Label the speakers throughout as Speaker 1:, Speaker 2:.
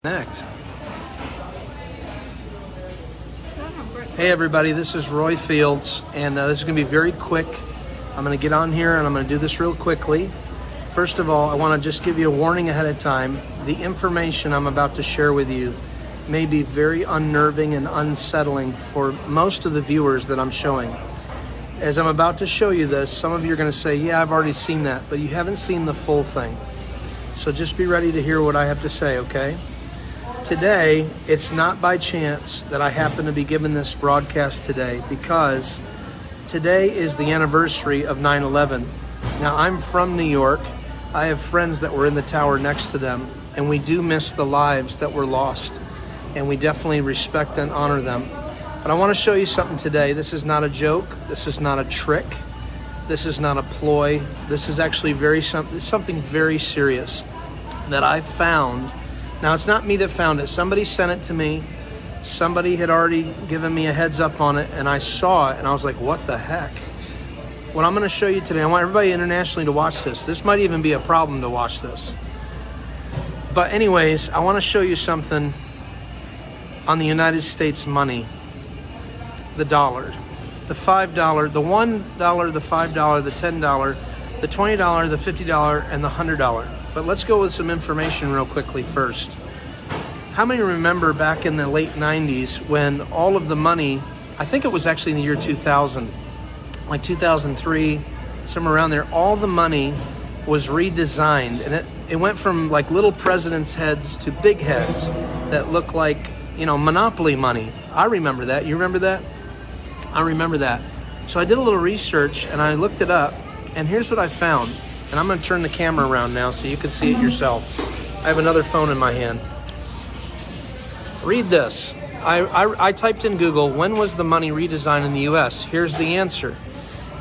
Speaker 1: Connect. Hey everybody, this is Roy Fields, and this is going to be very quick. I'm going to get on here and I'm going to do this real quickly. First of all, I want to just give you a warning ahead of time. The information I'm about to share with you may be very unnerving and unsettling for most of the viewers that I'm showing. As I'm about to show you this, some of you are going to say, yeah, I've already seen that, but you haven't seen the full thing. So just be ready to hear what I have to say, okay? Today, it's not by chance that I happen to be given this broadcast today, because today is the anniversary of 9/11. Now, I'm from New York. I have friends that were in the tower next to them, and we do miss the lives that were lost, and we definitely respect and honor them. But I want to show you something today. This is not a joke. This is not a trick. This is not a ploy. This is actually something very serious that I found. Now, it's not me that found it. Somebody sent it to me. Somebody had already given me a heads up on it, and I saw it, and I was like, what the heck? What I'm going to show you today, I want everybody internationally to watch this. This might even be a problem to watch this. But anyways, I want to show you something on the United States money. The dollar. The $5, the $1, the $5, the $10, the $20, the $50, and the $100. But let's go with some information real quickly first. How many remember back in the late 90s when all of the money, I think it was actually in the year 2000, like 2003, somewhere around there, all the money was redesigned, and it went from like little president's heads to big heads that looked like, Monopoly money. I remember that. You remember that? I remember that. So I did a little research and I looked it up, and here's what I found. And I'm going to turn the camera around now so you can see it yourself. I have another phone in my hand. Read this. I typed in Google, when was the money redesigned in the U.S.? Here's the answer.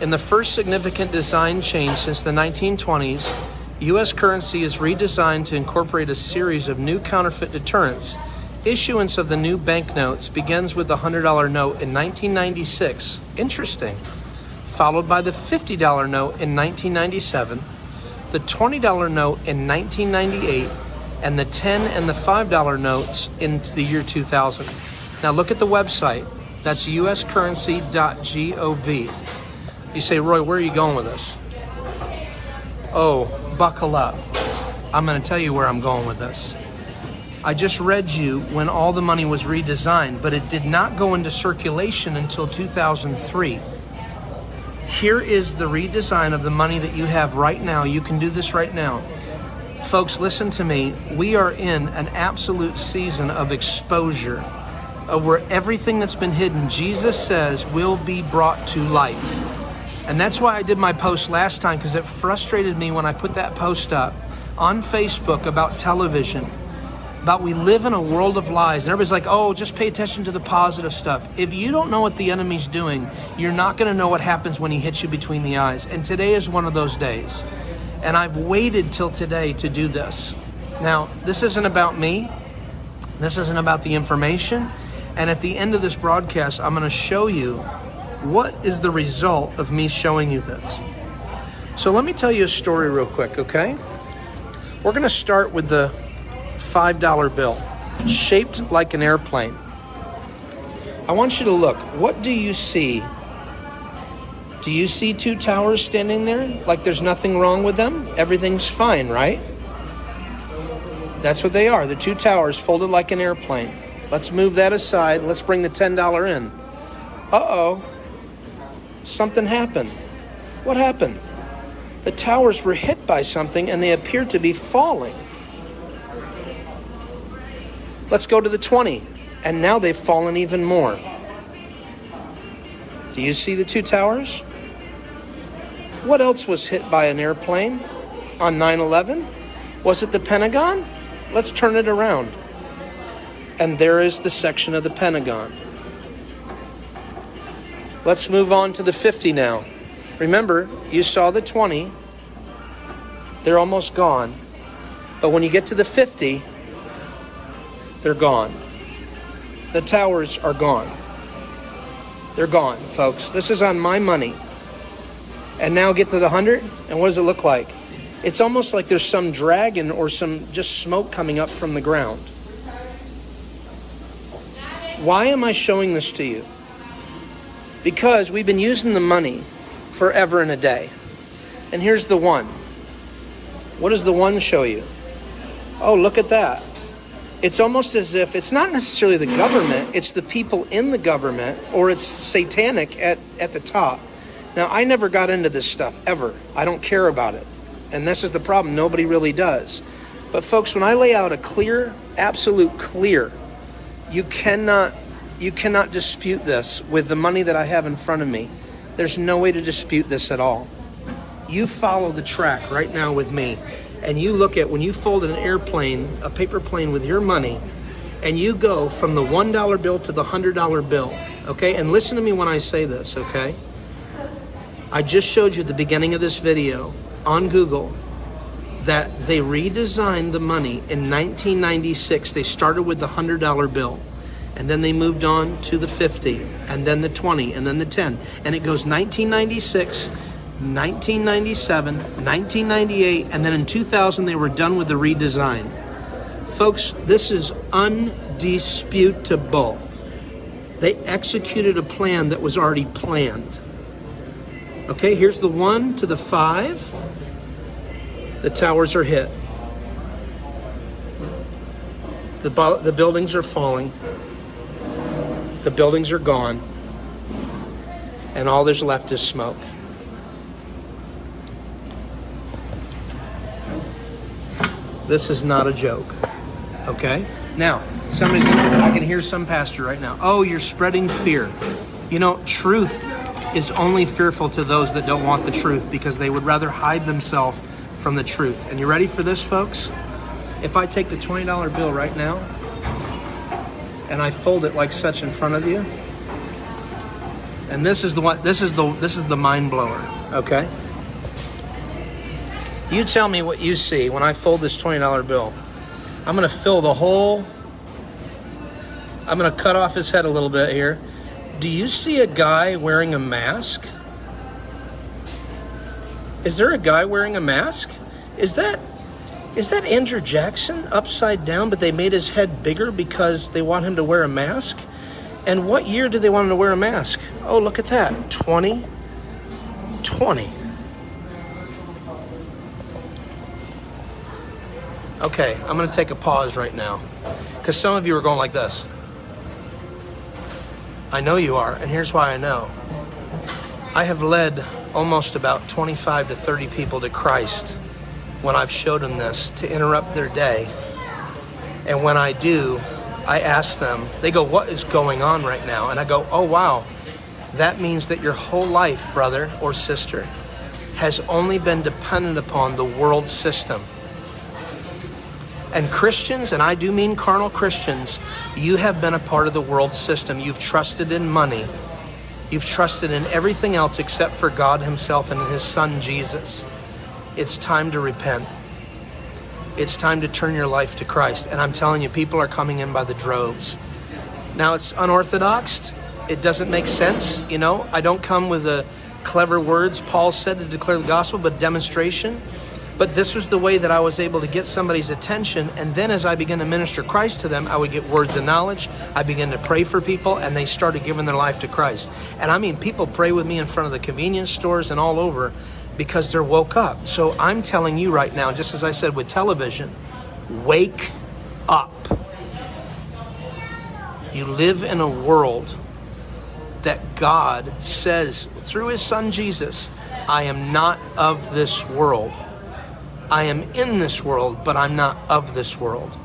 Speaker 1: In the first significant design change since the 1920s, U.S. currency is redesigned to incorporate a series of new counterfeit deterrents. Issuance of the new banknotes begins with the $100 note in 1996. Interesting. Followed by the $50 note in 1997, the $20 note in 1998, and the $10 and the $5 notes in the year 2000. Now look at the website. That's uscurrency.gov. You say, Roy, where are you going with this? Oh, buckle up. I'm going to tell you where I'm going with this. I just read you when all the money was redesigned, but it did not go into circulation until 2003. Here is the redesign of the money that you have right now. You can do this right now. Folks, listen to me. We are in an absolute season of exposure, of where everything that's been hidden, Jesus says, will be brought to light. And that's why I did my post last time, because it frustrated me when I put that post up on Facebook about television, about we live in a world of lies. And everybody's like, oh, just pay attention to the positive stuff. If you don't know what the enemy's doing, you're not going to know what happens when he hits you between the eyes. And today is one of those days. And I've waited till today to do this. Now, this isn't about me. This isn't about the information. And at the end of this broadcast, I'm going to show you what is the result of me showing you this. So let me tell you a story real quick, okay? We're going to start with the $5 bill, shaped like an airplane. I want you to look. What do you see? Do you see two towers standing there like there's nothing wrong with them? Everything's fine, right? That's what they are. The two towers folded like an airplane. Let's move that aside. Let's bring the $10 in. Uh-oh. Something happened. What happened? The towers were hit by something and they appeared to be falling. Let's go to the 20, and now they've fallen even more. Do you see the two towers? What else was hit by an airplane on 9/11? Was it the Pentagon? Let's turn it around. And there is the section of the Pentagon. Let's move on to the 50 now. Remember, you saw the 20. They're almost gone. But when you get to the 50, they're gone. The towers are gone. They're gone, folks. This is on my money. And now get to the 100, and what does it look like? It's almost like there's some dragon or some just smoke coming up from the ground. Why am I showing this to you? Because we've been using the money forever and a day. And here's the one. What does the one show you? Oh, look at that. It's almost as if it's not necessarily the government, it's the people in the government, or it's satanic at the top. Now, I never got into this stuff, ever. I don't care about it. And this is the problem. Nobody really does. But folks, when I lay out a clear, absolute clear, you cannot dispute this with the money that I have in front of me. There's no way to dispute this at all. You follow the track right now with me, and you look at when you fold an airplane, a paper plane with your money, and you go from the $1 bill to the $100 bill, okay? And listen to me when I say this, okay? I just showed you at the beginning of this video on Google that they redesigned the money in 1996. They started with the $100 bill, and then they moved on to the 50, and then the 20, and then the 10. And it goes 1996, 1997, 1998, and then in 2000 they were done with the redesign. Folks, this is undisputable. They executed a plan that was already planned. Okay, here's the 1 to the 5. The towers are hit. The buildings are falling. The buildings are gone. And all there's left is smoke. This is not a joke. Okay? Now, I can hear some pastor right now. Oh, you're spreading fear. You know, truth is only fearful to those that don't want the truth, because they would rather hide themselves from the truth. And you ready for this, folks? If I take the $20 bill right now and I fold it like such in front of you, and this is the mind blower, okay? You tell me what you see when I fold this $20 bill. I'm going to fill the whole, I'm going to cut off his head a little bit here. Do you see a guy wearing a mask? Is there a guy wearing a mask? Is that Andrew Jackson upside down, but they made his head bigger because they want him to wear a mask? And what year did they want him to wear a mask? Oh, look at that. 2020. Okay, I'm going to take a pause right now, because some of you are going like this. I know you are, and here's why I know. I have led almost about 25 to 30 people to Christ when I've showed them this to interrupt their day. And when I do, I ask them, they go, what is going on right now? And I go, oh, wow, that means that your whole life, brother or sister, has only been dependent upon the world system. And Christians, and I do mean carnal Christians, you have been a part of the world system. You've trusted in money. You've trusted in everything else except for God himself and his son, Jesus. It's time to repent. It's time to turn your life to Christ. And I'm telling you, people are coming in by the droves. Now, it's unorthodox. It doesn't make sense. You know, I don't come with the clever words Paul said to declare the gospel, but demonstration. But this was the way that I was able to get somebody's attention. And then as I began to minister Christ to them, I would get words of knowledge. I began to pray for people, and they started giving their life to Christ. And I mean, people pray with me in front of the convenience stores and all over because they're woke up. So I'm telling you right now, just as I said with television, wake up. You live in a world that God says through his son Jesus, I am not of this world. I am in this world, but I'm not of this world.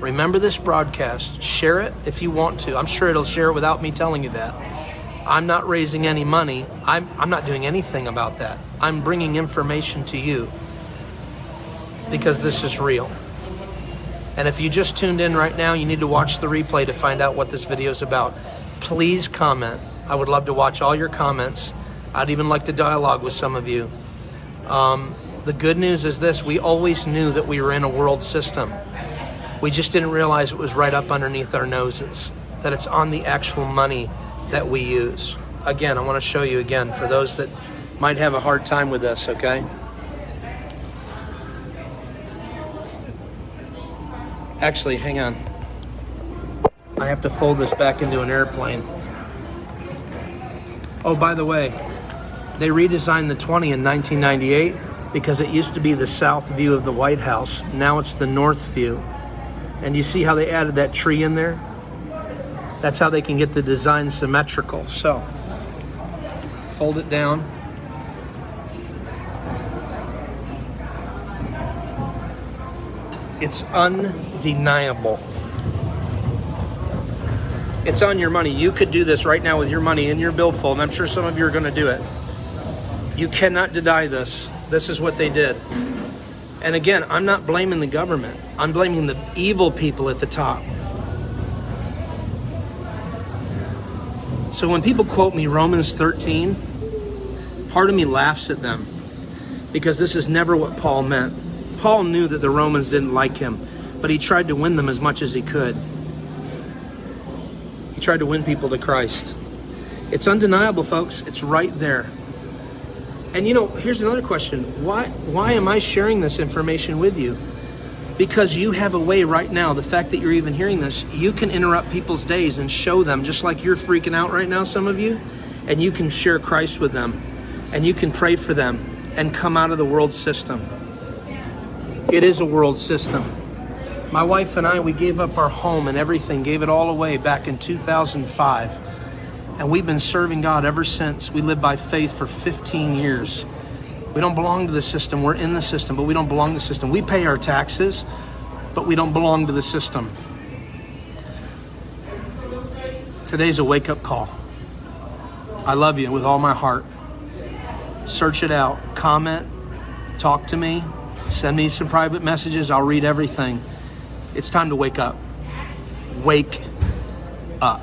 Speaker 1: Remember this broadcast. Share it if you want to. I'm sure it'll share it without me telling you that. I'm not raising any money. I'm not doing anything about that. I'm bringing information to you because this is real. And if you just tuned in right now, you need to watch the replay to find out what this video is about. Please comment. I would love to watch all your comments. I'd even like to dialogue with some of you. The good news is this: we always knew that we were in a world system. We just didn't realize it was right up underneath our noses, that it's on the actual money that we use. Again, I want to show you again for those that might have a hard time with this, okay? Actually, hang on. I have to fold this back into an airplane. Oh, by the way, they redesigned the 20 in 1998 because it used to be the south view of the White House. Now it's the north view. And you see how they added that tree in there? That's how they can get the design symmetrical. So, fold it down. It's undeniable. It's on your money. You could do this right now with your money in your billfold, and I'm sure some of you are going to do it. You cannot deny this. This is what they did. And again, I'm not blaming the government. I'm blaming the evil people at the top. So when people quote me Romans 13, part of me laughs at them because this is never what Paul meant. Paul knew that the Romans didn't like him, but he tried to win them as much as he could. He tried to win people to Christ. It's undeniable, folks. It's right there. And here's another question. Why am I sharing this information with you? Because you have a way right now, the fact that you're even hearing this, you can interrupt people's days and show them, just like you're freaking out right now, some of you, and you can share Christ with them, and you can pray for them and come out of the world system. It is a world system. My wife and I, we gave up our home and everything, gave it all away back in 2005. And we've been serving God ever since. We lived by faith for 15 years. We don't belong to the system. We're in the system, but we don't belong to the system. We pay our taxes, but we don't belong to the system. Today's a wake-up call. I love you with all my heart. Search it out. Comment. Talk to me. Send me some private messages. I'll read everything. It's time to wake up. Wake up.